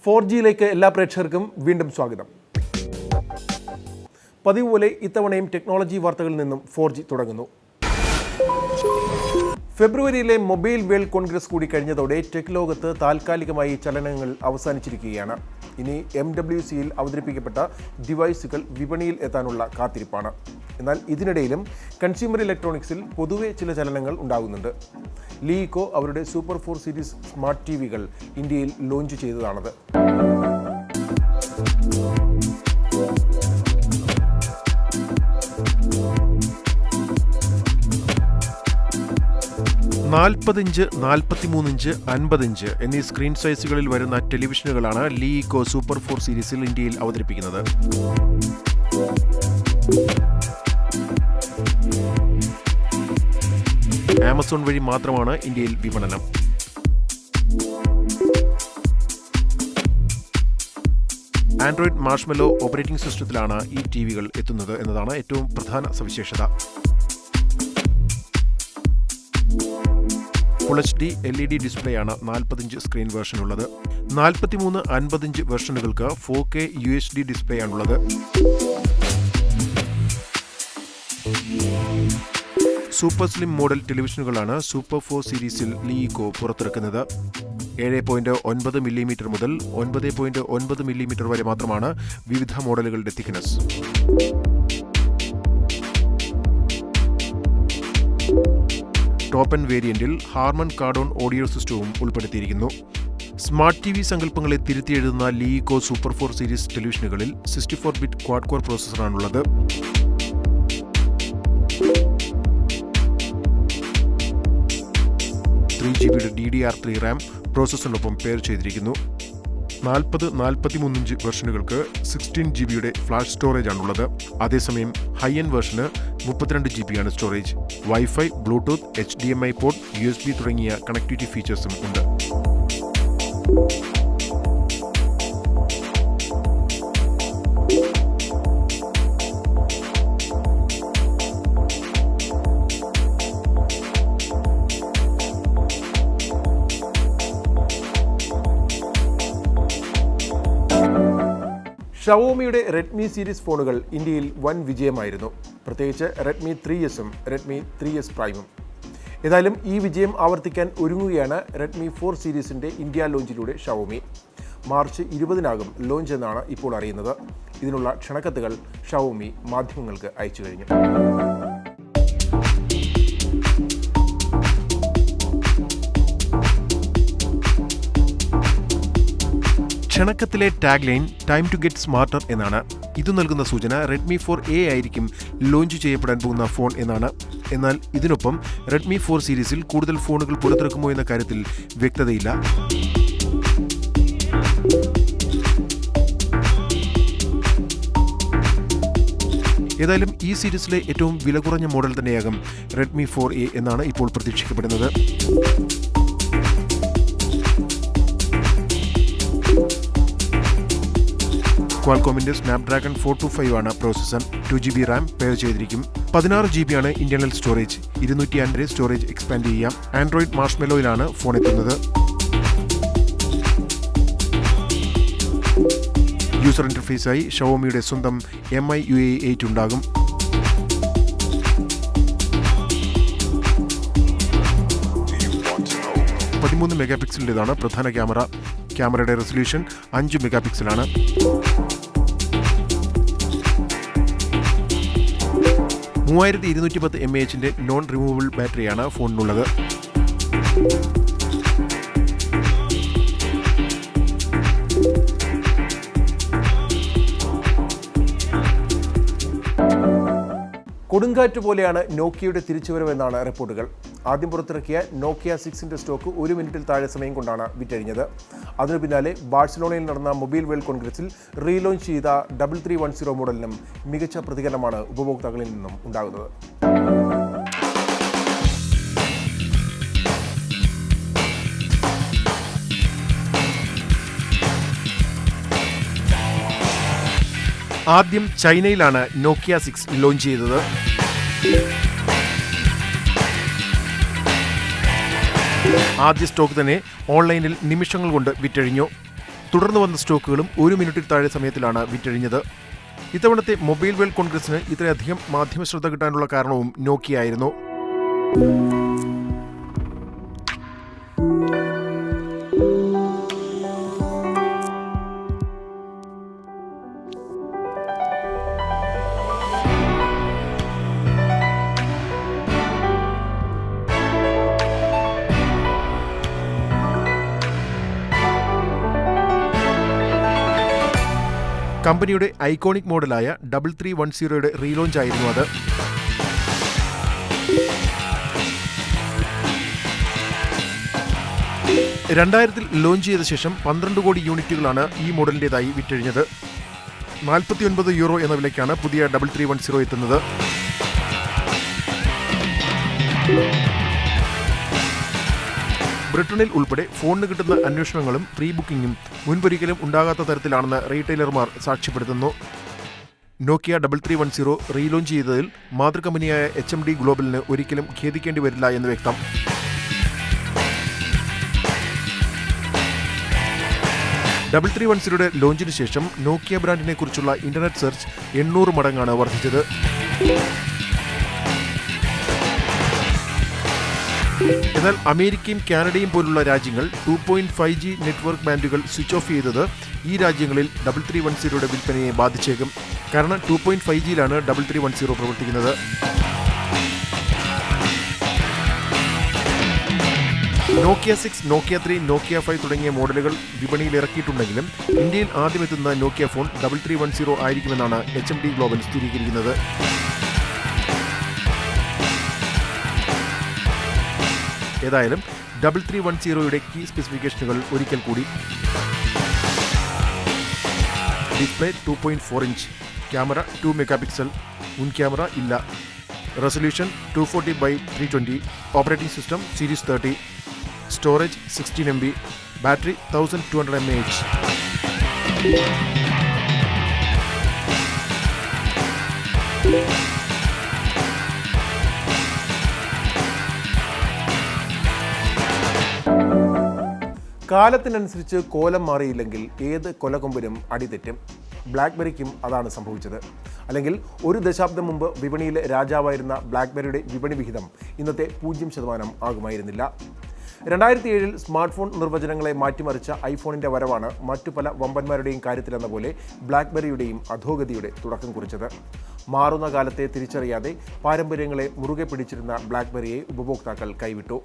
4Gയിലേക്ക് എല്ലാ പ്രേക്ഷകർക്കും വീണ്ടും സ്വാഗതം. പതിവ് പോലെ ഇത്തവണയും ടെക്നോളജി വാർത്തകളിൽ നിന്നും 4G തുടങ്ങുന്നു. ഫെബ്രുവരിയിലെ മൊബൈൽ വേൾഡ് കോൺഗ്രസ് കൂടി കഴിഞ്ഞതോടെ ടെക് ലോകത്ത് താൽക്കാലികമായി ചലനങ്ങൾ അവസാനിച്ചിരിക്കുകയാണ്. ഇനി MWCയിൽ അവതരിപ്പിക്കപ്പെട്ട ഡിവൈസുകൾ വിപണിയിൽ എത്താനുള്ള കാത്തിരിപ്പാണ്. എന്നാൽ ഇതിനിടയിലും കൺസ്യൂമർ ഇലക്ട്രോണിക്സിൽ പൊതുവെ ചില ചലനങ്ങൾ ഉണ്ടാകുന്നുണ്ട്. ലീകോ അവരുടെ സൂപ്പർ 4 സീരീസ് സ്മാർട്ട് ടിവികൾ ഇന്ത്യയിൽ ലോഞ്ച് ചെയ്തതാണത്. $40, $43, $50 എന്നീ സ്ക്രീൻ സൈസുകളിൽ വരുന്ന ടെലിവിഷനുകളാണ് ലീകോ സൂപ്പർ 4 സീരീസിൽ ഇന്ത്യയിൽ അവതരിപ്പിക്കുന്നത്. ആമസോൺ വഴി മാത്രമാണ് ഇന്ത്യയിൽ വിപണനം. ആൻഡ്രോയിഡ് മാർഷ്മെല്ലോ ഓപ്പറേറ്റിംഗ് സിസ്റ്റത്തിലാണ് ഈ ടിവികൾ എത്തുന്നത് എന്നതാണ് ഏറ്റവും പ്രധാന സവിശേഷത. ഫുൾ HD LED ഡിസ്പ്ലേയാണ് 40 സ്ക്രീൻ വേർഷനുള്ളത്. 43, 50 വേർഷനുകൾക്ക് 4K UHD ഡിസ്പ്ലേയാണുള്ളത്. സൂപ്പർ സ്ലിം മോഡൽ ടെലിവിഷനുകളാണ് സൂപ്പർ 4 സീരീസിൽ ലീകോ പുറത്തിറക്കുന്നത്. 7.9 mm മുതൽ 9.9 mm വരെ മാത്രമാണ് വിവിധ മോഡലുകളുടെ തിക്നെസ്. ടോപ്പ് എൻഡ് വേരിയന്റിൽ ഹാർമൺ കാർഡോൺ ഓഡിയോ സിസ്റ്റവും ഉൾപ്പെടുത്തിയിരിക്കുന്നു. സ്മാർട്ട് TV സങ്കല്പങ്ങളെ തിരുത്തിയെഴുതുന്ന ലീകോ സൂപ്പർ 4 സീരീസ് ടെലിവിഷനുകളിൽ 64-ബിറ്റ് ക്വാഡ് കോർ പ്രോസസ്സറാണുള്ളത്. 3GB DDR3 റാം പ്രോസസ്സറിനൊപ്പം പെയർ ചെയ്തിരിക്കുന്നു. 40, 43 വെർഷനുകൾക്ക് 16GB ഫ്ലാഷ് സ്റ്റോറേജ് ആണുള്ളത്. അതേസമയം ഹൈ എൻഡ് വേർഷന് 32GB ആണ് storage. Wifi, Bluetooth, HDMI port, USB തുടങ്ങിയ കണക്ടിവിറ്റി ഫീച്ചേഴ്സും ഉണ്ട്. ഷവോമിയുടെ റെഡ്മി സീരീസ് ഫോണുകൾ ഇന്ത്യയിൽ വൻ വിജയമായിരുന്നു. പ്രത്യേകിച്ച് റെഡ്മി 3Sഉം റെഡ്മി 3S പ്രൈമും. ഏതായാലും ഈ വിജയം ആവർത്തിക്കാൻ ഒരുങ്ങുകയാണ് റെഡ്മി 4 സീരീസിൻ്റെ ഇന്ത്യ ലോഞ്ചിലൂടെ ഷവോമി. മാർച്ച് 20-നാകും ലോഞ്ച് എന്നാണ് ഇപ്പോൾ അറിയുന്നത്. ഇതിനുള്ള ക്ഷണക്കത്തുകൾ ഷവോമി മാധ്യമങ്ങൾക്ക് അയച്ചു കഴിഞ്ഞു. ക്ഷണക്കത്തിലെ tag line time to get smarter എന്നാണ്. ഇത് നൽകുന്ന സൂചന റെഡ്മി 4A ആയിരിക്കും ലോഞ്ച് ചെയ്യപ്പെടാൻ പോകുന്ന ഫോൺ എന്നാണ്. എന്നാൽ ഇതിനൊപ്പം റെഡ്മി 4 സീരീസിൽ കൂടുതൽ ഫോണുകൾ പുറത്തിറക്കുമോ എന്ന കാര്യത്തിൽ വ്യക്തതയില്ല. ഏതായാലും ഈ സീരീസിലെ ഏറ്റവും വില കുറഞ്ഞ മോഡൽ തന്നെയാകും റെഡ്മി 4A എന്നാണ് ഇപ്പോൾ പ്രതീക്ഷിക്കപ്പെടുന്നത്. ക്വാൾകോമിന്റെ സ്നാപ്ഡ്രാഗൺ 425 ആണ് പ്രോസസ്സർ. 2GB റാം പെയർ ചെയ്തിരിക്കും. 16GB ആണ് ഇന്റർണൽ സ്റ്റോറേജ്. 250 സ്റ്റോറേജ് എക്സ്പാൻഡ് ചെയ്യാം. ആൻഡ്രോയിഡ് മാർഷ്മെല്ലോയിലാണ് ഫോൺ എത്തുന്നത്. യൂസർ ഇന്റർഫേസായി ഷവോമിയുടെ സ്വന്തം MIUI 8 ഉണ്ടാകും. MP3 പ്രധാന ക്യാമറ. ക്യാമറയുടെ റെസൊല്യൂഷൻ 5 മെഗാപിക്സലാണ്. $3210 mAh നോൺ റിമൂവബിൾ ബാറ്ററിയാണ് ഫോണിനുള്ളത്. കൊടുങ്കാറ്റ് പോലെയാണ് നോക്കിയയുടെ തിരിച്ചുവരവെന്നാണ് റിപ്പോർട്ടുകൾ. ആദ്യം പുറത്തിറക്കിയ നോക്കിയ 6ന്റെ സ്റ്റോക്ക് 1 മിനിറ്റിൽ താഴെ സമയം കൊണ്ടാണ് വിറ്റഴിഞ്ഞത്. അതിനു പിന്നാലെ ബാഴ്സലോണയിൽ നടന്ന മൊബൈൽ വേൾഡ് കോൺഗ്രസിൽ റീലോഞ്ച് ചെയ്ത 3310 മോഡലിനും മികച്ച പ്രതികരണമാണ് ഉപഭോക്താക്കളിൽ നിന്നും ഉണ്ടാകുന്നത്. ആദ്യം ചൈനയിലാണ് നോക്കിയ 6 ലോഞ്ച് ചെയ്തത്. ആദ്യ സ്റ്റോക്ക് തന്നെ ഓൺലൈനിൽ നിമിഷങ്ങൾ കൊണ്ട് വിറ്റഴിഞ്ഞു. തുടർന്ന് വന്ന സ്റ്റോക്കുകളും 1 മിനിറ്റിൽ താഴെ സമയത്തിലാണ് വിറ്റഴിഞ്ഞത്. ഇത്തവണത്തെ മൊബൈൽ വേൾഡ് കോൺഗ്രസിന് ഇത്രയധികം മാധ്യമ ശ്രദ്ധ കിട്ടാനുള്ള കാരണവും നോക്കിയ ആയിരുന്നു. കമ്പനിയുടെ ഐക്കോണിക് മോഡലായ 3310 റീലോഞ്ച് ആയിരുന്നു അത്. ൽ ലോഞ്ച് ചെയ്ത ശേഷം 12 കോടി യൂണിറ്റുകളാണ് ഈ മോഡലിൻ്റെതായി വിറ്റഴിഞ്ഞത്. €49 എന്ന വിലയ്ക്കാണ് പുതിയ 3310 എത്തുന്നത്. ബ്രിട്ടനിൽ ഉൾപ്പെടെ ഫോണിന് കിട്ടുന്ന അന്വേഷണങ്ങളും പ്രീ ബുക്കിംഗും മുൻപൊരിക്കലും ഉണ്ടാകാത്ത തരത്തിലാണെന്ന് റീറ്റെയിലർമാർ സാക്ഷ്യപ്പെടുത്തുന്നു. നോക്കിയ 3310 റീലോഞ്ച് ചെയ്തതിൽ മാതൃകമ്പനിയായ HMD ഗ്ലോബലിന് ഒരിക്കലും ഖേദിക്കേണ്ടി വരില്ല എന്ന് വ്യക്തം. യുടെ ലോഞ്ചിന് ശേഷം നോക്കിയ ബ്രാൻഡിനെ കുറിച്ചുള്ള ഇന്റർനെറ്റ് സെർച്ച് 800 മടങ്ങാണ് വർദ്ധിച്ചത്. എന്നാൽ അമേരിക്കയും കാനഡയും പോലുള്ള രാജ്യങ്ങൾ 2.5G നെറ്റ്വർക്ക് ബാൻഡുകൾ സ്വിച്ച് ഓഫ് ചെയ്തത് ഈ രാജ്യങ്ങളിൽ 3310 വിൽപ്പനയെ ബാധിച്ചേക്കും. കാരണം 2.5Gയിലാണ് 3310 പ്രവർത്തിക്കുന്നത്. നോക്കിയ 6, നോക്കിയ 3, നോക്കിയ 5 തുടങ്ങിയ മോഡലുകൾ വിപണിയിൽ ഇറക്കിയിട്ടുണ്ടെങ്കിലും ഇന്ത്യയിൽ ആദ്യമെത്തുന്ന നോക്കിയ ഫോൺ 3310 ആയിരിക്കുമെന്നാണ് HMD ഗ്ലോബൽ സ്ഥിരീകരിക്കുന്നത്. ഏതായാലും 3310യുടെ കീ സ്പെസിഫിക്കേഷനുകൾ ഒരിക്കൽ കൂടി. ഡിസ്പ്ലേ 2.4 ഇഞ്ച്, ക്യാമറ 2 മെഗാപിക്സൽ, മുൻ ക്യാമറ ഇല്ല, resolution 240x320, operating system series 30, storage 16 MB, battery 1200 mAh. കാലത്തിനനുസരിച്ച് കോലം മാറിയില്ലെങ്കിൽ ഏത് കൊലകൊമ്പനും അടിതെറ്റും. ബ്ലാക്ക്ബെറിക്കും അതാണ് സംഭവിച്ചത്. അല്ലെങ്കിൽ ഒരു ദശാബ്ദം മുമ്പ് വിപണിയിലെ രാജാവായിരുന്ന ബ്ലാക്ക്ബെറിയുടെ വിപണി വിഹിതം ഇന്നത്തെ 0% ആകുമായിരുന്നില്ല. 2007 സ്മാർട്ട് ഫോൺ നിർവചനങ്ങളെ മാറ്റിമറിച്ച ഐഫോണിൻ്റെ വരവാണ് മറ്റു പല വമ്പന്മാരുടെയും കാര്യത്തിലെന്ന പോലെ ബ്ലാക്ക്ബെറിയുടെയും അധോഗതിയുടെ തുടക്കം കുറിച്ചത്. മാറുന്ന കാലത്തെ തിരിച്ചറിയാതെ പാരമ്പര്യങ്ങളെ മുറുകെ പിടിച്ചിരുന്ന ബ്ലാക്ക്ബെറിയെ ഉപഭോക്താക്കൾ കൈവിട്ടു.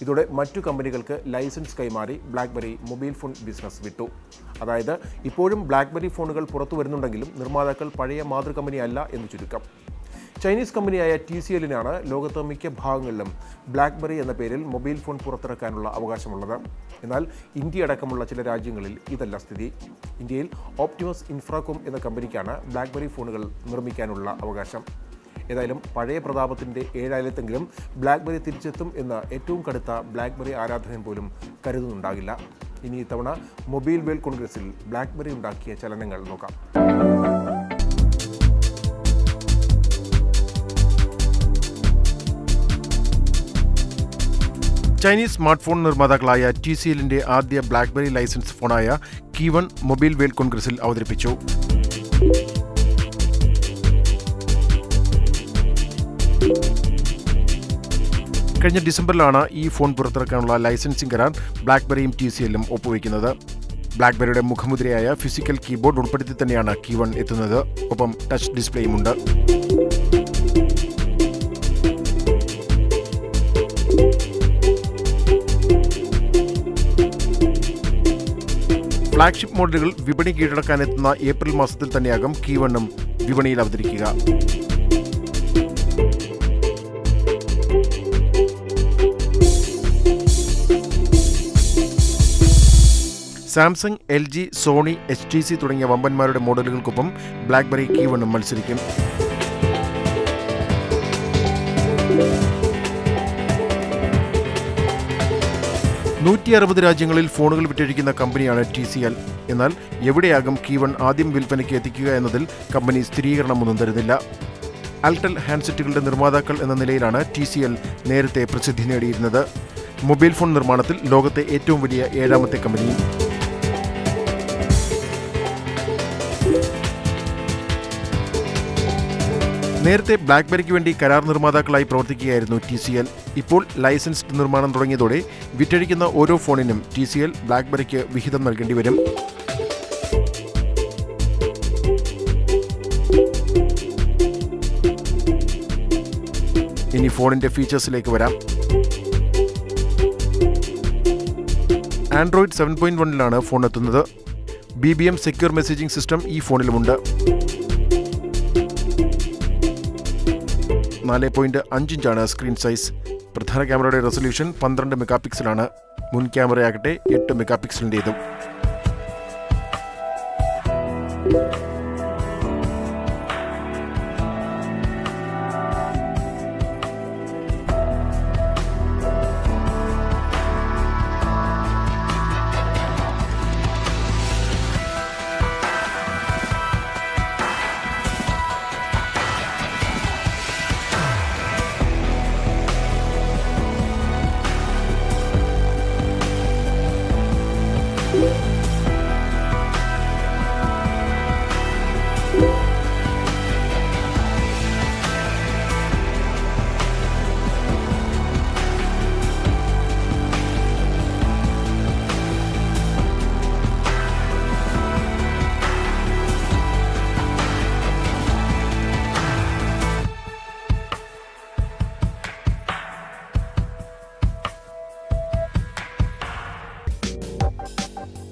ഇതോടെ മറ്റു കമ്പനികൾക്ക് ലൈസൻസ് കൈമാറി ബ്ലാക്ക്ബെറി മൊബൈൽ ഫോൺ ബിസിനസ് വിട്ടു. അതായത് ഇപ്പോഴും ബ്ലാക്ക്ബെറി ഫോണുകൾ പുറത്തു വരുന്നുണ്ടെങ്കിലും നിർമ്മാതാക്കൾ പഴയ മാതൃകമ്പനി അല്ല എന്ന് ചുരുക്കം. ചൈനീസ് കമ്പനിയായ TCLനാണ് ലോകത്ത് മിക്ക ഭാഗങ്ങളിലും ബ്ലാക്ക്ബെറി എന്ന പേരിൽ മൊബൈൽ ഫോൺ പുറത്തിറക്കാനുള്ള അവകാശമുള്ളത്. എന്നാൽ ഇന്ത്യ അടക്കമുള്ള ചില രാജ്യങ്ങളിൽ ഇതല്ല സ്ഥിതി. ഇന്ത്യയിൽ ഓപ്റ്റിമസ് ഇൻഫ്രാകോം എന്ന കമ്പനിക്കാണ് ബ്ലാക്ക്ബെറി ഫോണുകൾ നിർമ്മിക്കാനുള്ള അവകാശം. ഏതായാലും പഴയ പ്രതാപത്തിൻ്റെ 7 ബ്ലാക്ക്ബെറി തിരിച്ചെത്തും എന്ന് ഏറ്റവും കടുത്ത ബ്ലാക്ക്ബെറി ആരാധകൻ പോലും കരുതുന്നുണ്ടാകില്ല. ഇനി ഇത്തവണ മൊബൈൽ വേൾഡ് കോൺഗ്രസിൽ ബ്ലാക്ക്ബെറി ഉണ്ടാക്കിയ ചലനങ്ങൾ നോക്കാം. ചൈനീസ് സ്മാർട്ട് ഫോൺ നിർമ്മാതാക്കളായ TCLന്റെ ആദ്യ ബ്ലാക്ക്ബെറി ലൈസൻസ് ഫോണായ Key1 മൊബൈൽ വേൾഡ് കോൺഗ്രസിൽ അവതരിപ്പിച്ചു. കഴിഞ്ഞ ഡിസംബറിലാണ് ഈ ഫോൺ പുറത്തിറക്കാനുള്ള ലൈസൻസിംഗ് കരാർ ബ്ലാക്ക്ബെറിയും TCLും ഒപ്പുവയ്ക്കുന്നത്. ബ്ലാക്ക്ബെറിയുടെ മുഖമുദ്രയായ ഫിസിക്കൽ കീബോർഡ് ഉൾപ്പെടുത്തി തന്നെയാണ് Key1 എത്തുന്നത്. ഒപ്പം ടച്ച് ഡിസ്പ്ലേയുമുണ്ട്. ഫ്ലാഗ്ഷിപ്പ് മോഡലുകൾ വിപണി കീഴടക്കാനെത്തുന്ന ഏപ്രിൽ മാസത്തിൽ തന്നെയാകും Key1 വിപണിയിൽ അവതരിക്കുക. സാംസങ്, LG, സോണി, HTC തുടങ്ങിയ വമ്പന്മാരുടെ മോഡലുകൾക്കൊപ്പം ബ്ലാക്ക്ബെറി Key1 മത്സരിക്കും. രാജ്യങ്ങളിൽ ഫോണുകൾ വിറ്റഴിക്കുന്ന കമ്പനിയാണ് TCL. എന്നാൽ എവിടെയാകും Key1 ആദ്യം വിൽപ്പനയ്ക്ക് എത്തിക്കുക എന്നതിൽ കമ്പനി സ്ഥിരീകരണമൊന്നും തരുന്നില്ല. ആൽറ്റൽ ഹാൻഡ്സെറ്റുകളുടെ നിർമ്മാതാക്കൾ എന്ന നിലയിലാണ് TCL നേരത്തെ പ്രസിദ്ധി നേടിയിരുന്നത്. മൊബൈൽ ഫോൺ നിർമ്മാണത്തിൽ ലോകത്തെ ഏറ്റവും വലിയ 7ാമത്തെ കമ്പനിയും. നേരത്തെ ബ്ലാക്ക്ബെറിക്ക് വേണ്ടി കരാർ നിർമ്മാതാക്കളായി പ്രവർത്തിക്കുകയായിരുന്നു TCL. ഇപ്പോൾ ലൈസൻസ്ഡ് നിർമ്മാണം തുടങ്ങിയതോടെ വിറ്റഴിക്കുന്ന ഓരോ ഫോണിനും TCL ബ്ലാക്ക്ബെറിക്ക് വിഹിതം നൽകേണ്ടി വരും. ഇനി ഫോണിന്റെ ഫീച്ചേഴ്സിലേക്ക് വരാം. ആൻഡ്രോയിഡ് 7.1-ലാണ് ഫോൺ എത്തുന്നത്. BBM സെക്യൂർ മെസ്സേജിംഗ് സിസ്റ്റം ഈ ഫോണിലുമുണ്ട്. 4.5 ഇഞ്ചാണ് സ്ക്രീൻ സൈസ്. പ്രധാന ക്യാമറയുടെ റെസൊല്യൂഷൻ 12 മെഗാ പിക്സലാണ്. മുൻ ക്യാമറയാകട്ടെ 8 മെഗാ പിക്സലിൻ്റേതും.